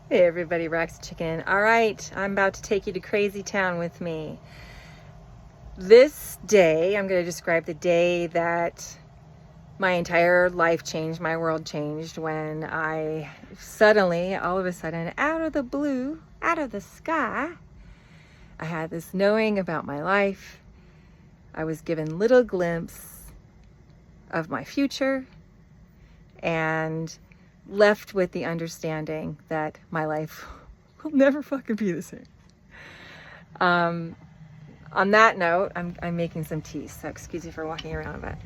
Hey everybody, Rex Chicken. All right, I'm about to take you to Crazy Town with me. This day, I'm going to describe the day that my entire life changed, my world changed, when I suddenly, all of a sudden, out of the blue, out of the sky, I had this knowing about my life. I was given little glimpse of my future and left with the understanding that my life will never fucking be the same. On that note, I'm making some tea, so excuse me for walking around a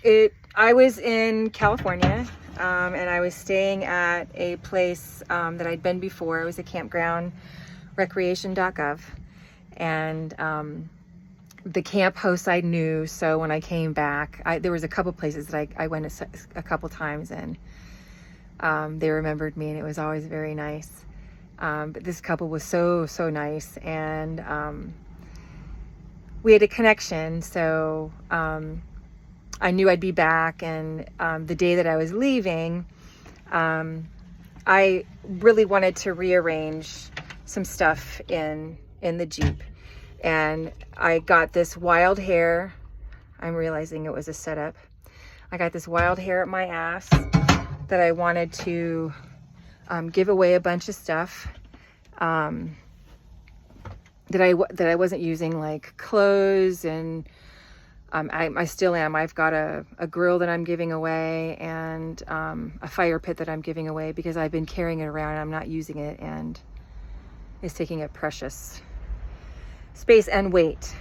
bit. I was in California, and I was staying at a place that I'd been before. It was a campground, recreation.gov, and the camp host I knew. So when I came back, there was a couple places that I went a couple times, and they remembered me, and it was always very nice. But this couple was so nice, and we had a connection. So I knew I'd be back, and the day that I was leaving, I really wanted to rearrange some stuff in the Jeep, and I got this wild hair. I'm realizing it was a setup. I got this wild hair at my ass that I wanted to give away a bunch of stuff that I wasn't using, like clothes, and I still am. I've got a grill that I'm giving away, and a fire pit that I'm giving away because I've been carrying it around and I'm not using it, and it's taking up precious space and weight.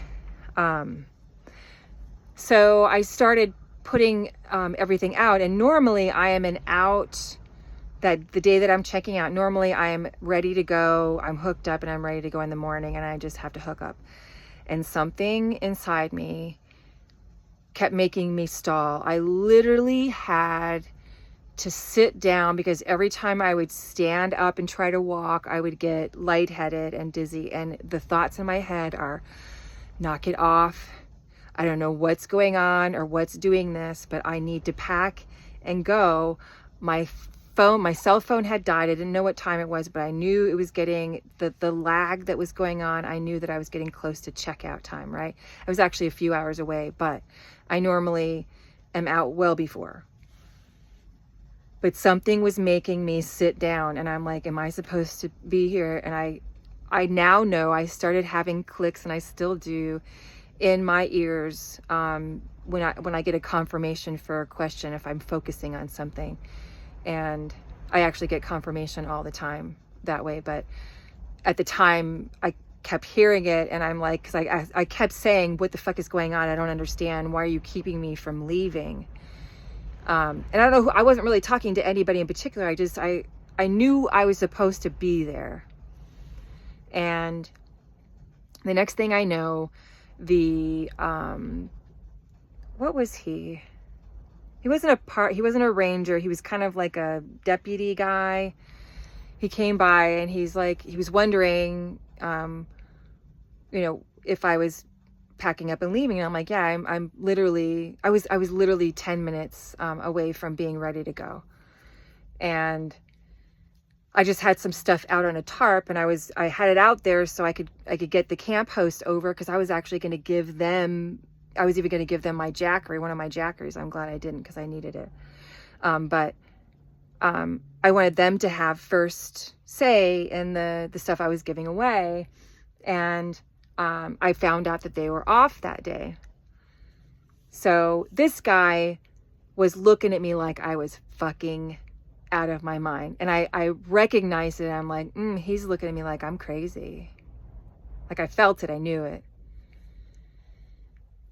So I started putting everything out, and normally I am that the day that I'm checking out, normally I am ready to go. I'm hooked up and I'm ready to go in the morning, and I just have to hook up. And something inside me kept making me stall. I literally had to sit down because every time I would stand up and try to walk, I would get lightheaded and dizzy. And the thoughts in my head are, knock it off. I don't know what's going on or what's doing this, but I need to pack and go. My cell phone had died. I didn't know what time it was, but I knew it was getting the lag that was going on. I knew that I was getting close to checkout time, right? I was actually a few hours away, but I normally am out well before. But something was making me sit down, and I'm like, am I supposed to be here? And I now know, I started having clicks, and I still do, in my ears when I get a confirmation for a question, if I'm focusing on something. And I actually get confirmation all the time that way. But at the time, I kept hearing it, and I'm like, because I kept saying, what the fuck is going on? I don't understand. Why are you keeping me from leaving? And I don't know I wasn't really talking to anybody in particular. I knew I was supposed to be there. And the next thing I know, what was he? He wasn't a ranger. He was kind of like a deputy guy. He came by, and he was wondering, if I was packing up and leaving. And I'm like, yeah, I was literally 10 minutes away from being ready to go. And I just had some stuff out on a tarp, and I had it out there so I could get the camp host over, because I was actually going to give them, I was even going to give them my jackery, one of my jackeries. I'm glad I didn't, because I needed it. But I wanted them to have first say in the stuff I was giving away. And I found out that they were off that day. So this guy was looking at me like I was fucking out of my mind. And I recognized it. I'm like, he's looking at me like I'm crazy. Like, I felt it. I knew it.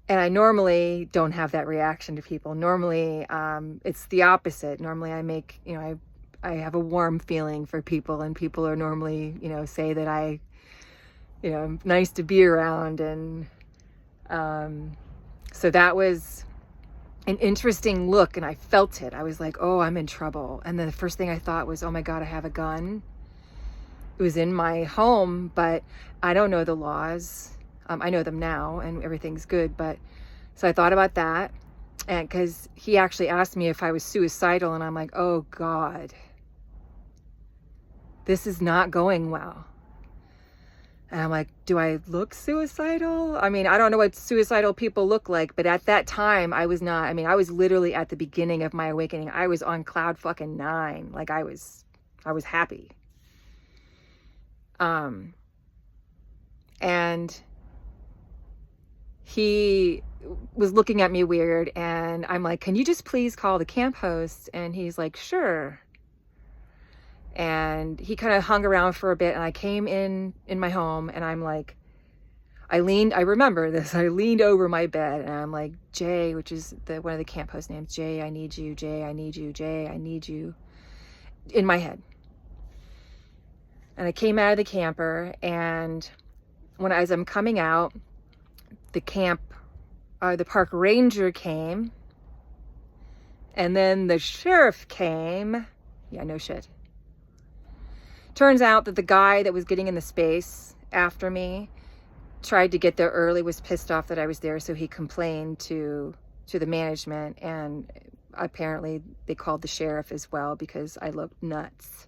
And I normally don't have that reaction to people. Normally, it's the opposite. Normally I have a warm feeling for people, and people are normally, say that I'm nice to be around. And so that was an interesting look, and I felt it. I was like, oh, I'm in trouble. And then the first thing I thought was, oh my God, I have a gun. It was in my home, but I don't know the laws. I know them now, and everything's good. But so I thought about that. And because he actually asked me if I was suicidal, and I'm like, oh God, this is not going well. And I'm like, do I look suicidal? I mean, I don't know what suicidal people look like, but at that time I was not. I mean, I was literally at the beginning of my awakening. I was on cloud fucking 9. Like I was happy. And he was looking at me weird, and I'm like, can you just please call the camp host? And he's like, sure. And he kind of hung around for a bit, and I came in my home, and I'm like, I remember this, I leaned over my bed, and I'm like, Jay, which is one of the camp host names, Jay, I need you, Jay, I need you, Jay, I need you, in my head. And I came out of the camper, and as I'm coming out, the park ranger came, and then the sheriff came. Yeah, no shit. Turns out that the guy that was getting in the space after me tried to get there early, was pissed off that I was there, so he complained to the management, and apparently they called the sheriff as well because I looked nuts.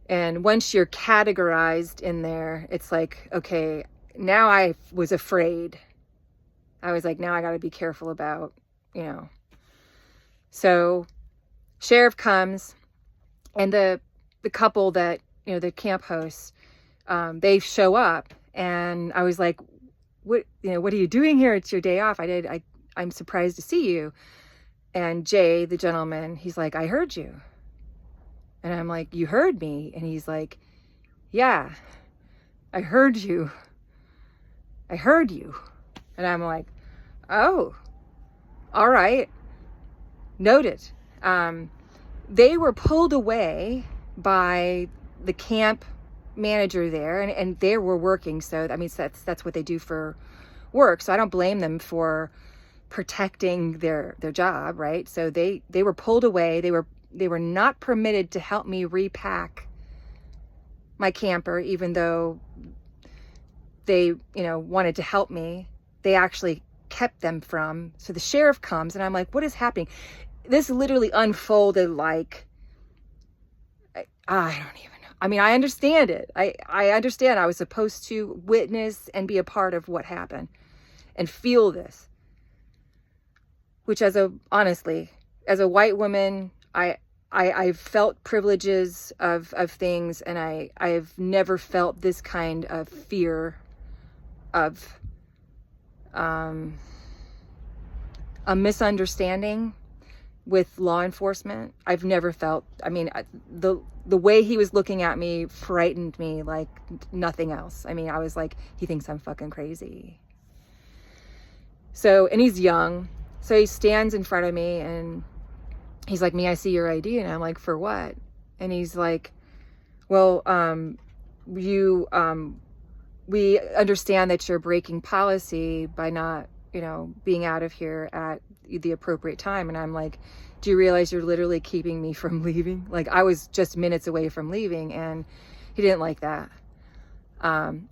And once you're categorized in there, it's like, okay, now I was afraid. I was like, now I got to be careful about, So sheriff comes, and the couple that, the camp hosts, they show up, and I was like, what are you doing here? It's your day off. I'm surprised to see you. And Jay, the gentleman, he's like, I heard you. And I'm like, you heard me? And he's like, yeah, I heard you. I heard you. And I'm like, oh, all right. Noted. They were pulled away by the camp manager there, and they were working. So, I mean, that's what they do for work. So I don't blame them for protecting their job, right? So they were pulled away. They were not permitted to help me repack my camper, even though they, wanted to help me. They actually kept them from. So the sheriff comes, and I'm like, what is happening? This literally unfolded like, I don't even know. I mean, I understand it. I understand I was supposed to witness and be a part of what happened and feel this, which honestly, as a white woman, I've felt privileges of things, and I've never felt this kind of fear of a misunderstanding with law enforcement. I've never felt, I mean, the way he was looking at me frightened me like nothing else. I mean, I was like, he thinks I'm fucking crazy. So, and he's young. So he stands in front of me, and he's like, may I see your ID? And I'm like, for what? And he's like, well, we understand that you're breaking policy by not, being out of here at the appropriate time. And I'm like, do you realize you're literally keeping me from leaving? Like, I was just minutes away from leaving, and he didn't like that. And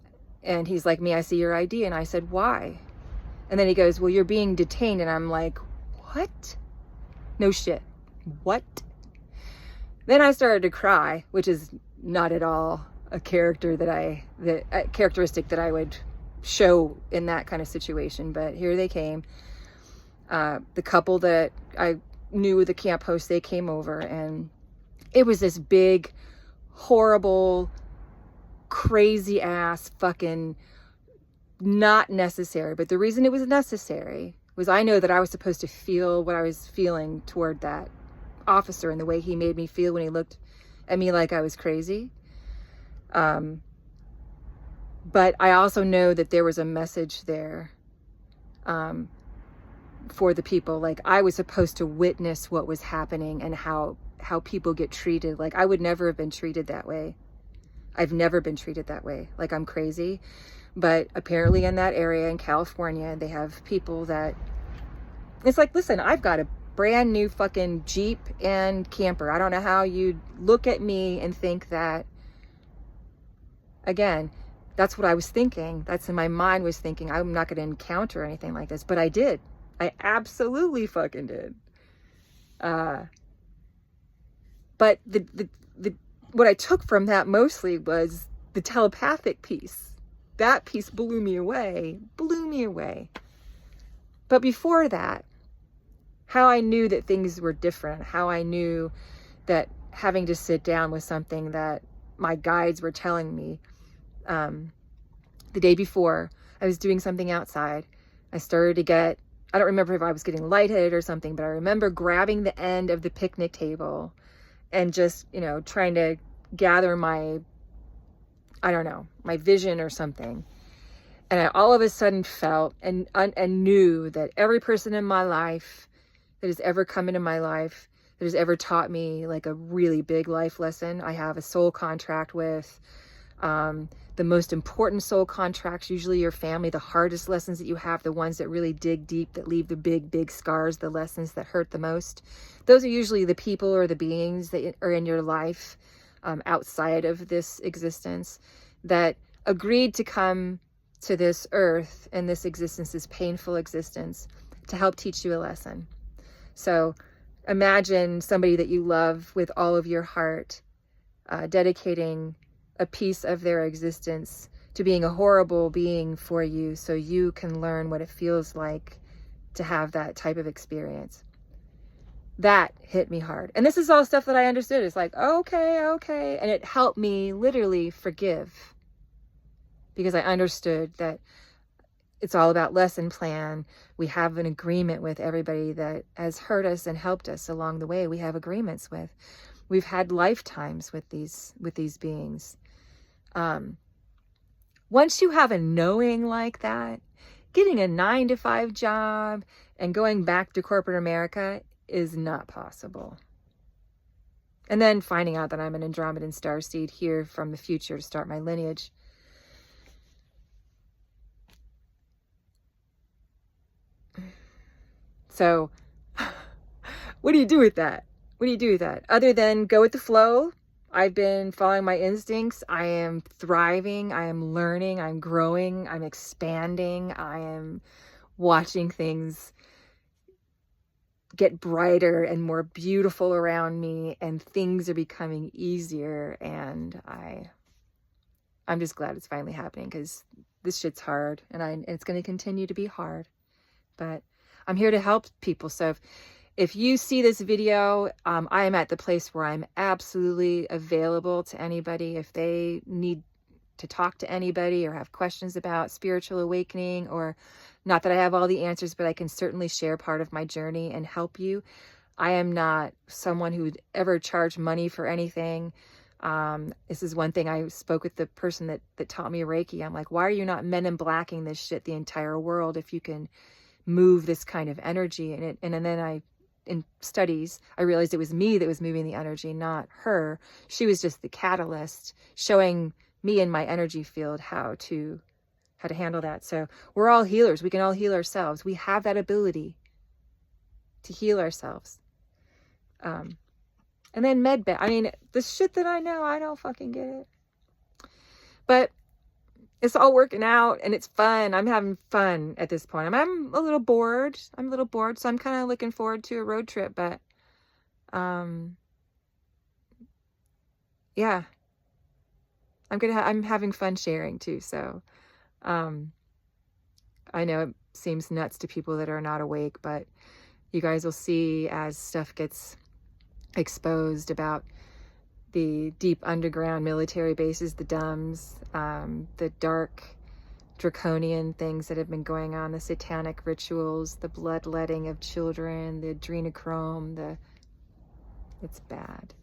he's like, may I see your ID? And I said, why? And then he goes, well, you're being detained. And I'm like, what? No shit. What? Then I started to cry, which is not at all a characteristic that I would show in that kind of situation. But here they came. The couple that I knew, the camp host, they came over, and it was this big, horrible, crazy ass fucking not necessary. But the reason it was necessary was I know that I was supposed to feel what I was feeling toward that officer and the way he made me feel when he looked at me like I was crazy. But I also know that there was a message there for the people. Like, I was supposed to witness what was happening and how people get treated. Like, I would never have been treated that way. I've never been treated that way. Like, I'm crazy. But apparently in that area in California, they have people that, it's like, listen, I've got a brand new fucking Jeep and camper. I don't know how you'd look at me and think that. Again, that's what I was thinking. That's in my mind was thinking, I'm not going to encounter anything like this. But I did. I absolutely fucking did. But the what I took from that mostly was the telepathic piece. That piece blew me away. Blew me away. But before that, how I knew that things were different, how I knew that having to sit down was something that my guides were telling me. The day before, I was doing something outside. I started to get, I don't remember if I was getting lightheaded or something, but I remember grabbing the end of the picnic table and just, you know, trying to gather my, I don't know, my vision or something. And I all of a sudden felt and knew that every person in my life that has ever come into my life, that has ever taught me like a really big life lesson, I have a soul contract with. The most important soul contracts, usually your family, the hardest lessons that you have, the ones that really dig deep, that leave the big scars, the lessons that hurt the most. Those are usually the people or the beings that are in your life outside of this existence that agreed to come to this earth and this existence, this painful existence, to help teach you a lesson. So imagine somebody that you love with all of your heart, dedicating a piece of their existence to being a horrible being for you so you can learn what it feels like to have that type of experience. That hit me hard. And this is all stuff that I understood. It's like, okay. And it helped me literally forgive, because I understood that it's all about lesson plan. We have an agreement with everybody that has hurt us and helped us along the way. We have agreements with. We've had lifetimes with these beings. Once you have a knowing like that, getting a 9-to-5 job and going back to corporate America is not possible. And then finding out that I'm an Andromedan starseed here from the future to start my lineage. So what do you do with that? What do you do with that? Other than go with the flow. I've been following my instincts. I am thriving. I am learning. I'm growing. I'm expanding. I am watching things get brighter and more beautiful around me, and things are becoming easier. And I'm just glad it's finally happening, because this shit's hard, and it's going to continue to be hard. But I'm here to help people. So if you see this video, I am at the place where I'm absolutely available to anybody. If they need to talk to anybody or have questions about spiritual awakening, or not that I have all the answers, but I can certainly share part of my journey and help you. I am not someone who would ever charge money for anything. This is one thing I spoke with the person that taught me Reiki. I'm like, why are you not men in blacking this shit the entire world if you can move this kind of energy? And then in studies, I realized it was me that was moving the energy, not her. She was just the catalyst, showing me in my energy field how to handle that. So we're all healers. We can all heal ourselves. We have that ability to heal ourselves. And then medbed. I mean, the shit that I know, I don't fucking get it. But it's all working out and it's fun. I'm having fun at this point. I'm a little bored. So I'm kind of looking forward to a road trip, but yeah. I'm having fun sharing too. So I know it seems nuts to people that are not awake, but you guys will see as stuff gets exposed about the deep underground military bases, the DUMBs, the dark draconian things that have been going on, the satanic rituals, the bloodletting of children, the adrenochrome, it's bad.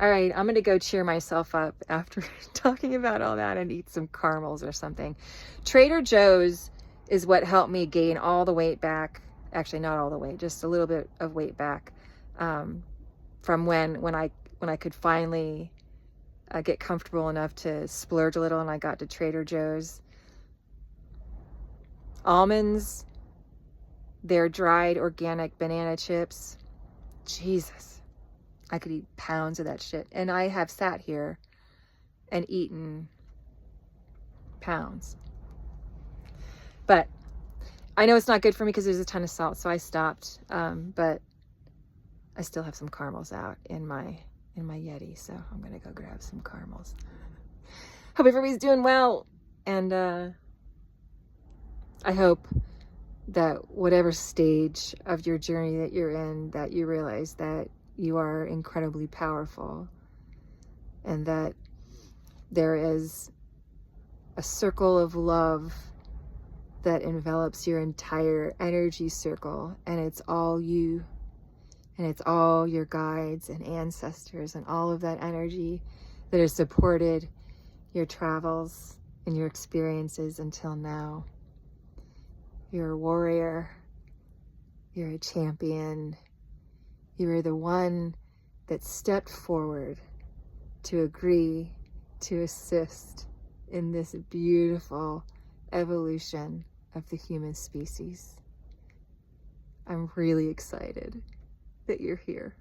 All right, I'm going to go cheer myself up after talking about all that and eat some caramels or something. Trader Joe's is what helped me gain all the weight back. Actually, not all the weight, just a little bit of weight back from when I could finally get comfortable enough to splurge a little, and I got to Trader Joe's. Almonds, their dried organic banana chips. Jesus. I could eat pounds of that shit. And I have sat here and eaten pounds. But I know it's not good for me because there's a ton of salt, so I stopped. But I still have some caramels out in my Yeti, so I'm gonna go grab some caramels. Hope everybody's doing well, and I hope that whatever stage of your journey that you're in, that you realize that you are incredibly powerful, and that there is a circle of love that envelops your entire energy circle, and it's all you, and it's all your guides and ancestors and all of that energy that has supported your travels and your experiences until now. You're a warrior, you're a champion, you are the one that stepped forward to agree to assist in this beautiful evolution of the human species. I'm really excited that you're here.